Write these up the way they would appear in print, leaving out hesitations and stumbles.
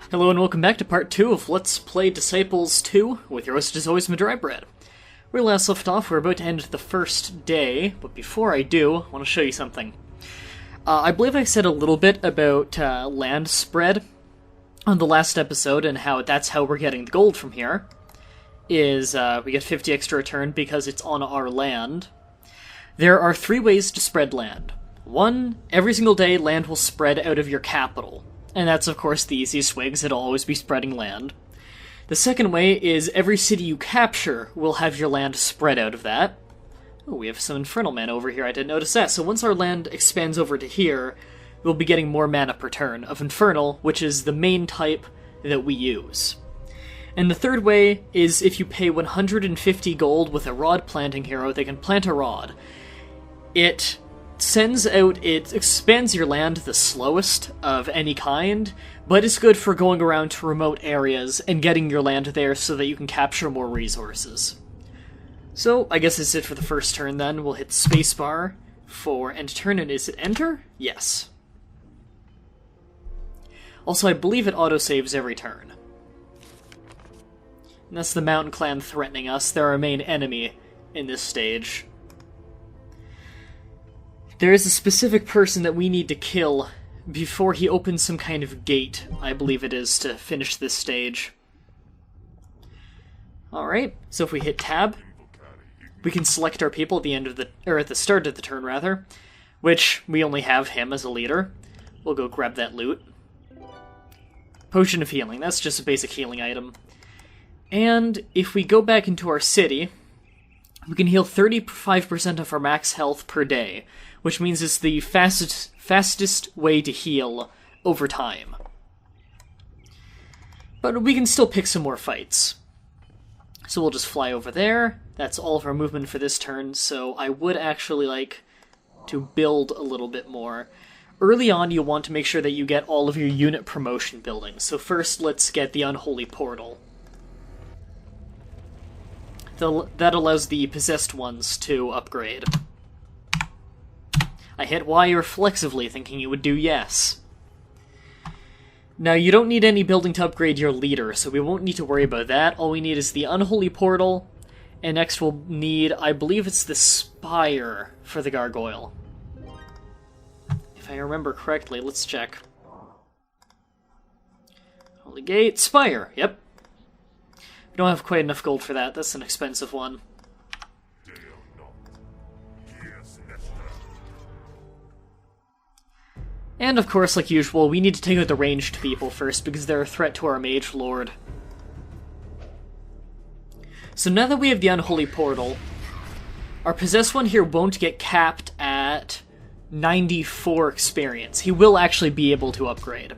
Hello and welcome back to part 2 of Let's Play Disciples 2, with your host as always, Mah-Dry-Bread. Where we last left off, we're about to end the first day, but before I do, I want to show you something. I believe I said a little bit about land spread on the last episode, and how that's how we're getting the gold from here, is we get 50 extra return because it's on our land. There are 3 ways to spread land. 1, every single day land will spread out of your capital. And that's, of course, the easiest way, because it'll always be spreading land. The second way is every city you capture will have your land spread out of that. Oh, we have some Infernal mana over here, I didn't notice that. So once our land expands over to here, we'll be getting more mana per turn of Infernal, which is the main type that we use. And the third way is if you pay 150 gold with a rod planting hero, they can plant a rod. It expands your land the slowest of any kind, but it's good for going around to remote areas and getting your land there so that you can capture more resources. So, I guess that's it for the first turn then. We'll hit spacebar for end turn, and is it enter? Yes. Also, I believe it autosaves every turn. And that's the Mountain Clan threatening us. They're our main enemy in this stage. There is a specific person that we need to kill before he opens some kind of gate, I believe it is, to finish this stage. Alright, so if we hit tab, we can select our people at the end of at the start of the turn, rather, which we only have him as a leader. We'll go grab that loot. Potion of Healing, that's just a basic healing item. And if we go back into our city, we can heal 35% of our max health per day, which means it's the fastest way to heal over time. But we can still pick some more fights. So we'll just fly over there. That's all of our movement for this turn, so I would actually like to build a little bit more. Early on, you'll want to make sure that you get all of your unit promotion buildings. So first, let's get the Unholy Portal. That allows the possessed ones to upgrade. I hit Y reflexively, thinking it would do yes. Now, you don't need any building to upgrade your leader, so we won't need to worry about that. All we need is the Unholy Portal, and next we'll need, I believe it's the Spire for the Gargoyle. If I remember correctly, let's check. Holy Gate, Spire, yep. We don't have quite enough gold for that, that's an expensive one. And of course, like usual, we need to take out the ranged people first, because they're a threat to our Mage Lord. So now that we have the Unholy Portal, our possessed one here won't get capped at 94 experience. He will actually be able to upgrade.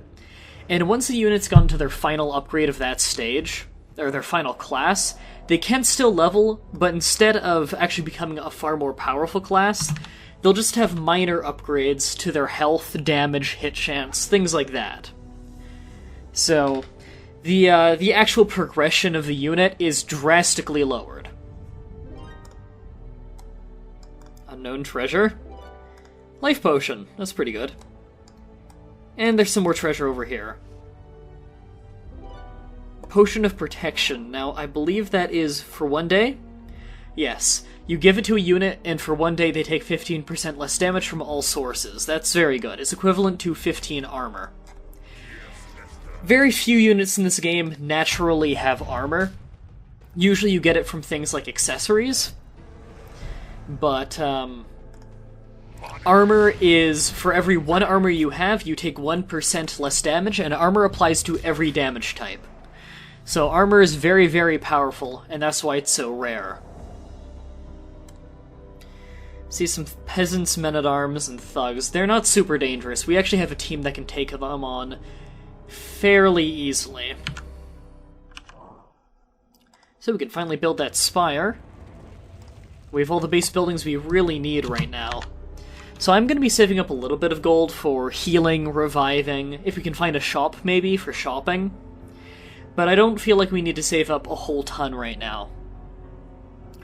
And once the unit's gotten to their final upgrade of that stage, or their final class, they can still level, but instead of actually becoming a far more powerful class, they'll just have minor upgrades to their health, damage, hit chance, things like that. So, the actual progression of the unit is drastically lowered. Unknown treasure. Life potion, that's pretty good. And there's some more treasure over here. Potion of Protection. Now, I believe that is for 1 day? Yes. You give it to a unit, and for 1 day they take 15% less damage from all sources. That's very good. It's equivalent to 15 armor. Very few units in this game naturally have armor. Usually you get it from things like accessories. But, armor is, for every 1 armor you have, you take 1% less damage, and armor applies to every damage type. So armor is very, very powerful, and that's why it's so rare. See some peasants, men-at-arms, and thugs. They're not super dangerous. We actually have a team that can take them on fairly easily. So we can finally build that spire. We have all the base buildings we really need right now. So I'm going to be saving up a little bit of gold for healing, reviving, if we can find a shop maybe for shopping. But I don't feel like we need to save up a whole ton right now.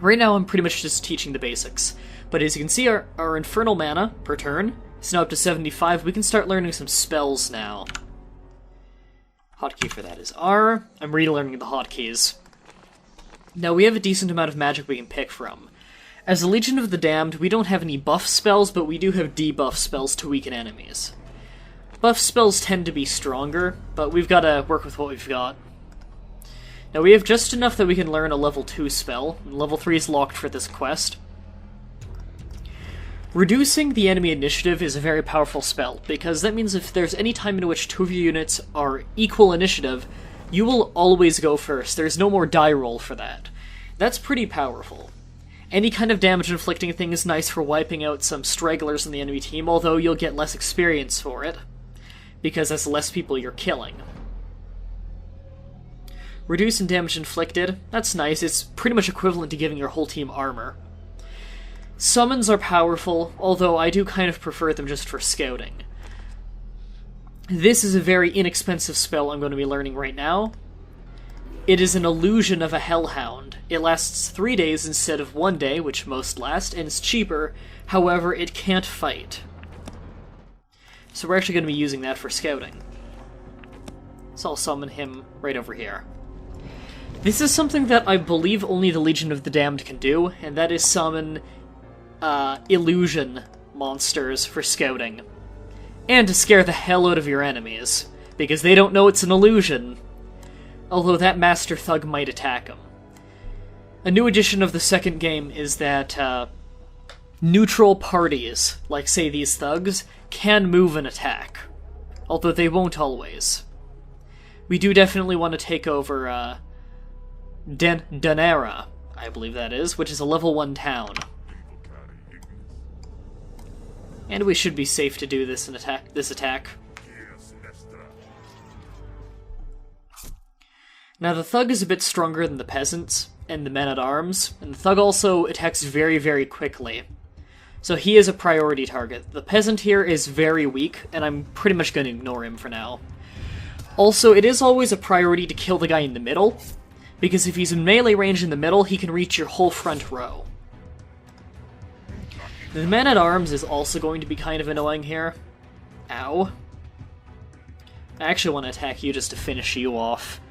Right now I'm pretty much just teaching the basics. But as you can see, our Infernal mana per turn is now up to 75. We can start learning some spells now. Hotkey for that is R. I'm relearning the hotkeys. Now, we have a decent amount of magic we can pick from. As a Legion of the Damned, we don't have any buff spells, but we do have debuff spells to weaken enemies. Buff spells tend to be stronger, but we've got to work with what we've got. Now, we have just enough that we can learn a level 2 spell, and level 3 is locked for this quest. Reducing the enemy initiative is a very powerful spell, because that means if there's any time in which 2 of your units are equal initiative, you will always go first. There's no more die roll for that. That's pretty powerful. Any kind of damage-inflicting thing is nice for wiping out some stragglers in the enemy team, although you'll get less experience for it, because that's less people you're killing. Reducing damage inflicted, that's nice. It's pretty much equivalent to giving your whole team armor. Summons are powerful, although I do kind of prefer them just for scouting. This is a very inexpensive spell I'm going to be learning right now. It is an illusion of a hellhound. It lasts 3 days instead of 1 day, which most last, and it's cheaper. However, it can't fight. So we're actually going to be using that for scouting. So I'll summon him right over here. This is something that I believe only the Legion of the Damned can do, and that is summon illusion monsters for scouting. And to scare the hell out of your enemies, because they don't know it's an illusion. Although that Master Thug might attack him. A new addition of the second game is that neutral parties, like say these thugs, can move and attack. Although they won't always. We do definitely want to take over Danera, I believe that is, which is a level 1 town. And we should be safe to do this attack. Now, the Thug is a bit stronger than the Peasants and the Men-at-Arms, and the Thug also attacks very, very quickly. So he is a priority target. The Peasant here is very weak, and I'm pretty much going to ignore him for now. Also, it is always a priority to kill the guy in the middle, because if he's in melee range in the middle, he can reach your whole front row. The Man-at-Arms is also going to be kind of annoying here. Ow. I actually want to attack you just to finish you off.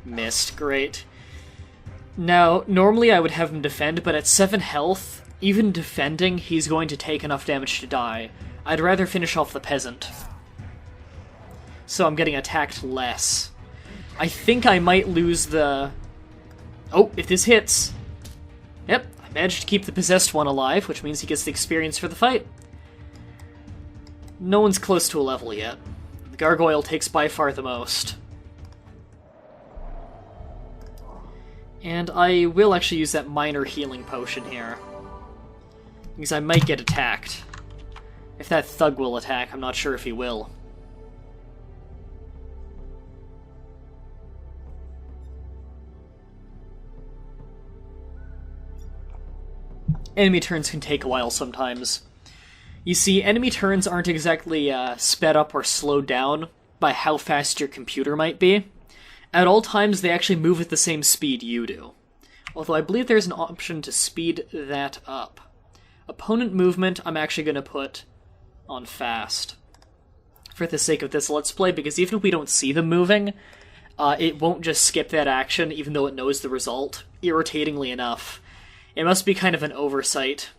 Missed. Great. Now, normally I would have him defend, but at 7 health, even defending, he's going to take enough damage to die. I'd rather finish off the Peasant. So I'm getting attacked less. I think I might lose the... Oh, if this hits... Yep, I managed to keep the possessed one alive, which means he gets the experience for the fight. No one's close to a level yet. The Gargoyle takes by far the most. And I will actually use that minor healing potion here. Because I might get attacked. If that Thug will attack, I'm not sure if he will. Enemy turns can take a while sometimes. You see, enemy turns aren't exactly sped up or slowed down by how fast your computer might be. At all times, they actually move at the same speed you do. Although I believe there's an option to speed that up. Opponent movement, I'm actually going to put on fast. For the sake of this Let's Play, because even if we don't see them moving, it won't just skip that action, even though it knows the result, irritatingly enough. It must be kind of an oversight.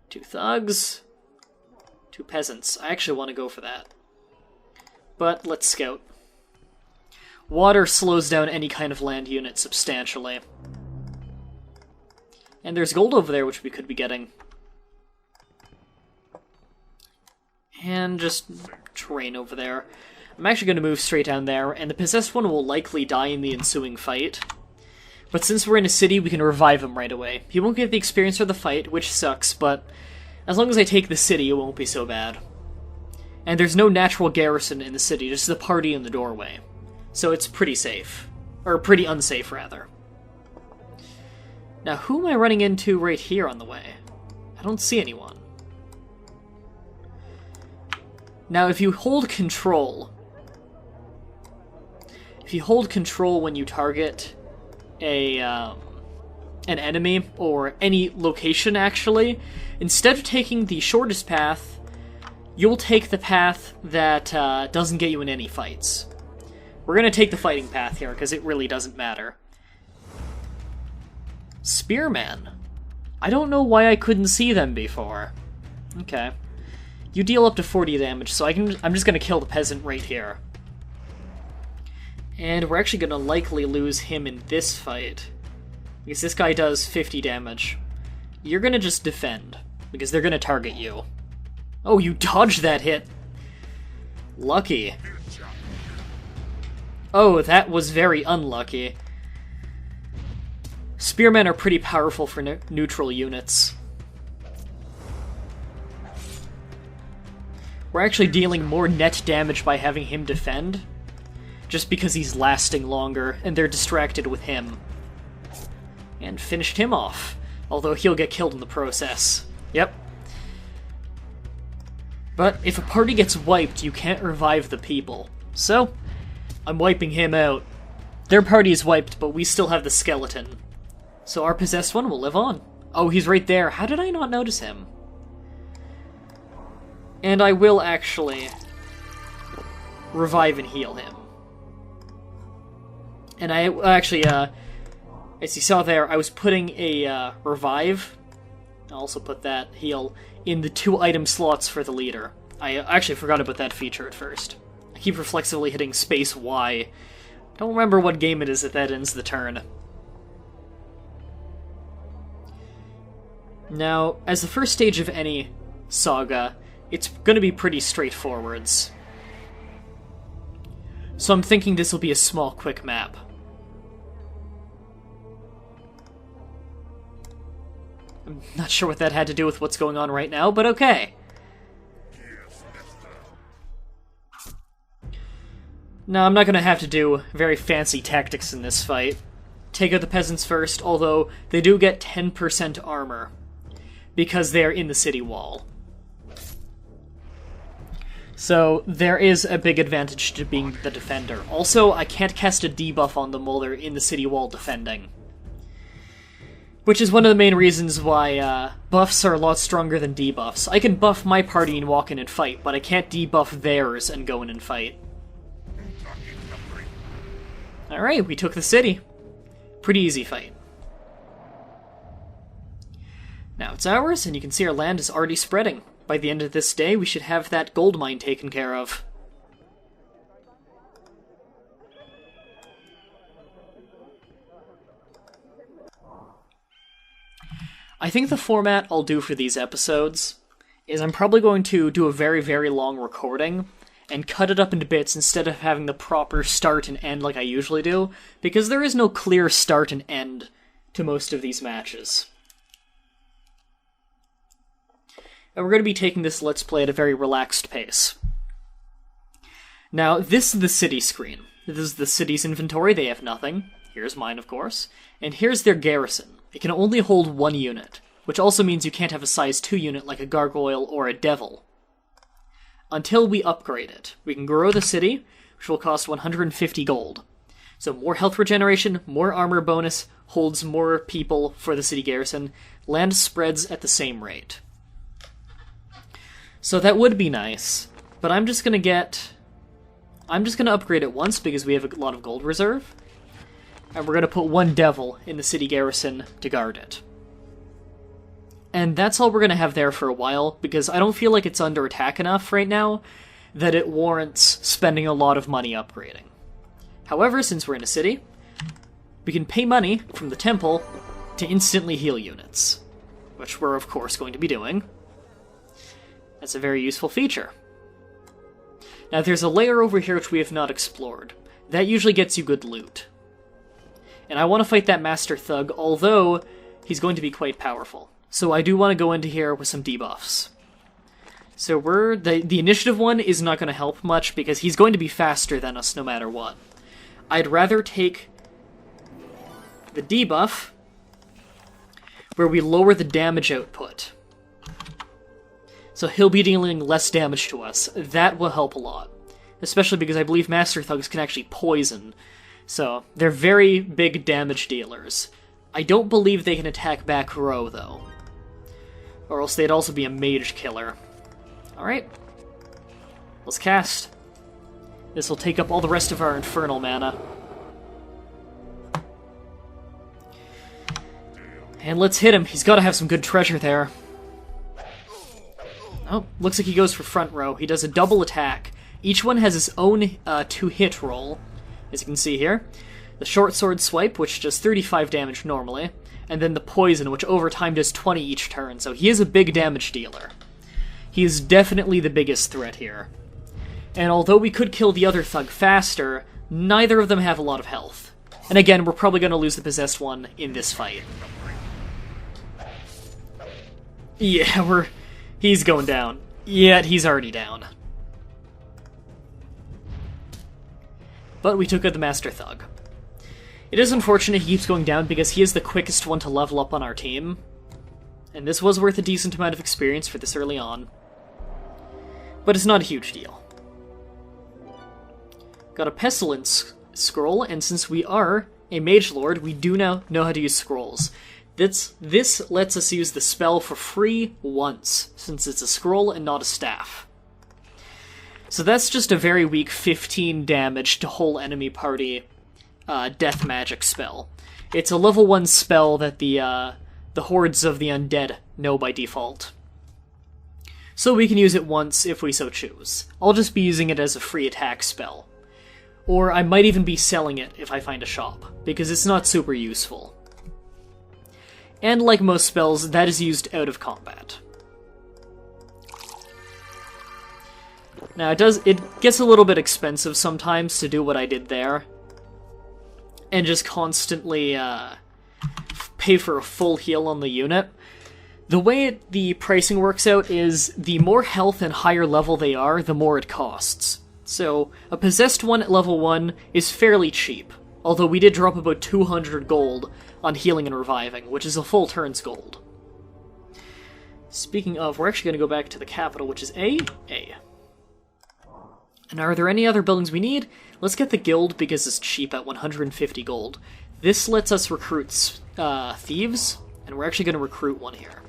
2 thugs. 2 peasants. I actually want to go for that. But let's scout. Water slows down any kind of land unit substantially. And there's gold over there, which we could be getting. And just terrain over there. I'm actually going to move straight down there, and the possessed one will likely die in the ensuing fight. But since we're in a city, we can revive him right away. He won't get the experience for the fight, which sucks, but as long as I take the city, it won't be so bad. And there's no natural garrison in the city, just the party in the doorway. So it's pretty safe. Or pretty unsafe, rather. Now, who am I running into right here on the way? I don't see anyone. Now, if you hold control... If you hold control when you target an enemy, or any location, actually, instead of taking the shortest path, you'll take the path that doesn't get you in any fights. We're going to take the fighting path here, because it really doesn't matter. Spearman. I don't know why I couldn't see them before. Okay. You deal up to 40 damage, so I'm just going to kill the peasant right here. And we're actually going to likely lose him in this fight, because this guy does 50 damage. You're going to just defend, because they're going to target you. Oh, you dodged that hit. Lucky. Oh, that was very unlucky. Spearmen are pretty powerful for neutral units. We're actually dealing more net damage by having him defend, just because he's lasting longer, and they're distracted with him. And finished him off, although he'll get killed in the process. Yep. But if a party gets wiped, you can't revive the people. So, I'm wiping him out. Their party is wiped, but we still have the skeleton. So our possessed one will live on. Oh, he's right there. How did I not notice him? And I will actually revive and heal him. And I actually, as you saw there, I was putting a revive, I'll also put that heal, in the 2 item slots for the leader. I actually forgot about that feature at first. I keep reflexively hitting space Y. Don't remember what game it is that ends the turn. Now, as the first stage of any saga, it's going to be pretty straightforwards. So I'm thinking this will be a small, quick map. I'm not sure what that had to do with what's going on right now, but okay. Now, I'm not going to have to do very fancy tactics in this fight. Take out the peasants first, although they do get 10% armor, because they're in the city wall. So, there is a big advantage to being the defender. Also, I can't cast a debuff on them while they're in the city wall defending. Which is one of the main reasons why buffs are a lot stronger than debuffs. I can buff my party and walk in and fight, but I can't debuff theirs and go in and fight. Alright, we took the city. Pretty easy fight. Now it's ours, and you can see our land is already spreading. By the end of this day, we should have that gold mine taken care of. I think the format I'll do for these episodes is I'm probably going to do a very, very long recording and cut it up into bits instead of having the proper start and end like I usually do, because there is no clear start and end to most of these matches. And we're going to be taking this Let's Play at a very relaxed pace. Now, this is the city screen. This is the city's inventory. They have nothing. Here's mine, of course. And here's their garrison. It can only hold 1 unit, which also means you can't have a size 2 unit like a gargoyle or a devil. Until we upgrade it. We can grow the city, which will cost 150 gold. So more health regeneration, more armor bonus, holds more people for the city garrison. Land spreads at the same rate. So that would be nice, but I'm just gonna upgrade it once because we have a lot of gold reserve. And we're gonna put 1 devil in the city garrison to guard it. And that's all we're going to have there for a while, because I don't feel like it's under attack enough right now that it warrants spending a lot of money upgrading. However, since we're in a city, we can pay money from the temple to instantly heal units, which we're of course going to be doing. That's a very useful feature. Now there's a layer over here which we have not explored. That usually gets you good loot. And I want to fight that Master Thug, although he's going to be quite powerful. So I do want to go into here with some debuffs. So the initiative one is not going to help much because he's going to be faster than us no matter what. I'd rather take the debuff where we lower the damage output. So he'll be dealing less damage to us. That will help a lot. Especially because I believe Master Thugs can actually poison. So they're very big damage dealers. I don't believe they can attack back row, though. Or else they'd also be a mage killer. Alright. Let's cast. This will take up all the rest of our infernal mana. And let's hit him. He's got to have some good treasure there. Oh, looks like he goes for front row. He does a double attack. Each one has his own 2-hit roll, as you can see here. The short sword swipe, which does 35 damage normally, and then the poison, which over time does 20 each turn, so he is a big damage dealer. He is definitely the biggest threat here. And although we could kill the other thug faster, neither of them have a lot of health. And again, we're probably going to lose the possessed one in this fight. Yeah, he's going down. Yet he's already down. But we took out the Master Thug. It is unfortunate he keeps going down because he is the quickest one to level up on our team. And this was worth a decent amount of experience for this early on. But it's not a huge deal. Got a Pestilence scroll, and since we are a Mage Lord, we do now know how to use scrolls. This lets us use the spell for free once, since it's a scroll and not a staff. So that's just a very weak 15 damage to whole enemy party death magic spell. It's a level 1 spell that the hordes of the undead know by default. So we can use it once if we so choose. I'll just be using it as a free attack spell. Or I might even be selling it if I find a shop, because it's not super useful. And like most spells, that is used out of combat. Now it gets a little bit expensive sometimes to do what I did there. And just constantly pay for a full heal on the unit. The way the pricing works out is the more health and higher level they are, the more it costs. So, a possessed one at level 1 is fairly cheap, although we did drop about 200 gold on healing and reviving, which is a full turn's gold. Speaking of, we're actually going to go back to the capital, which is A. And are there any other buildings we need? Let's get the guild because it's cheap at 150 gold. This lets us recruit thieves, and we're actually going to recruit one here.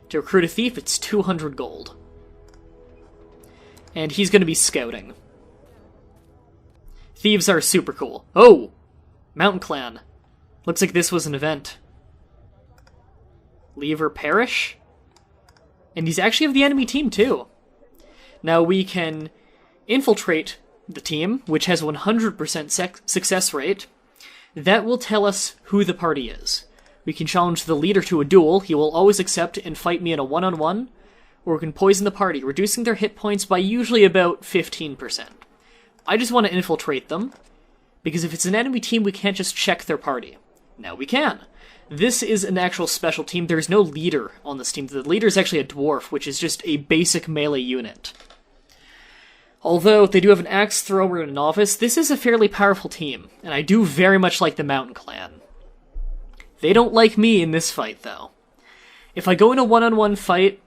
To recruit a thief, it's 200 gold. And he's going to be scouting. Thieves are super cool. Oh! Mountain Clan. Looks like this was an event. Leave or perish? And he's actually of the enemy team, too. Now we can infiltrate the team, which has 100% success rate. That will tell us who the party is. We can challenge the leader to a duel. He will always accept and fight me in a one-on-one. Or we can poison the party, reducing their hit points by usually about 15%. I just want to infiltrate them, because if it's an enemy team, we can't just check their party. Now we can. This is an actual special team. There's no leader on this team. The leader is actually a dwarf, which is just a basic melee unit. Although they do have an axe thrower and a novice, this is a fairly powerful team, and I do very much like the Mountain Clan. They don't like me in this fight, though. If I go in a one-on-one fight,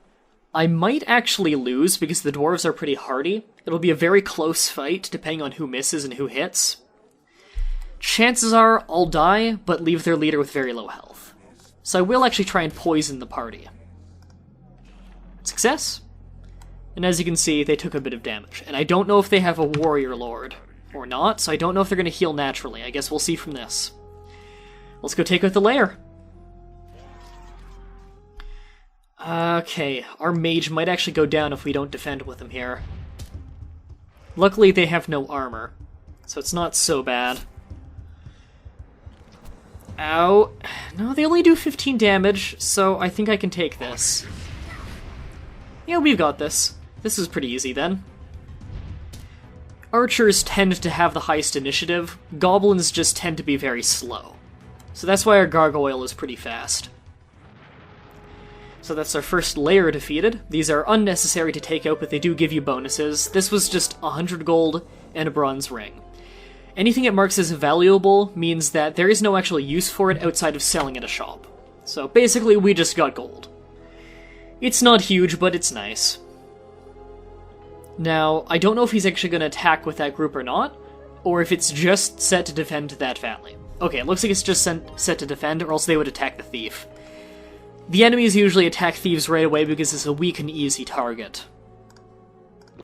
I might actually lose because the dwarves are pretty hardy. It'll be a very close fight, depending on who misses and who hits. Chances are I'll die, but leave their leader with very low health. So I will actually try and poison the party. Success! And as you can see, they took a bit of damage. And I don't know if they have a warrior lord or not, so I don't know if they're going to heal naturally. I guess we'll see from this. Let's go take out the lair. Okay, our mage might actually go down if we don't defend with him here. Luckily, they have no armor, so it's not so bad. Ow. No, they only do 15 damage, so I think I can take this. Yeah, we've got this. This is pretty easy, then. Archers tend to have the highest initiative. Goblins just tend to be very slow. So that's why our gargoyle is pretty fast. So that's our first layer defeated. These are unnecessary to take out, but they do give you bonuses. This was just 100 gold and a bronze ring. Anything it marks as valuable means that there is no actual use for it outside of selling at a shop. So basically, we just got gold. It's not huge, but it's nice. Now, I don't know if he's actually going to attack with that group or not, or if it's just set to defend that family. Okay, it looks like it's just set to defend, or else they would attack the thief. The enemies usually attack thieves right away because it's a weak and easy target.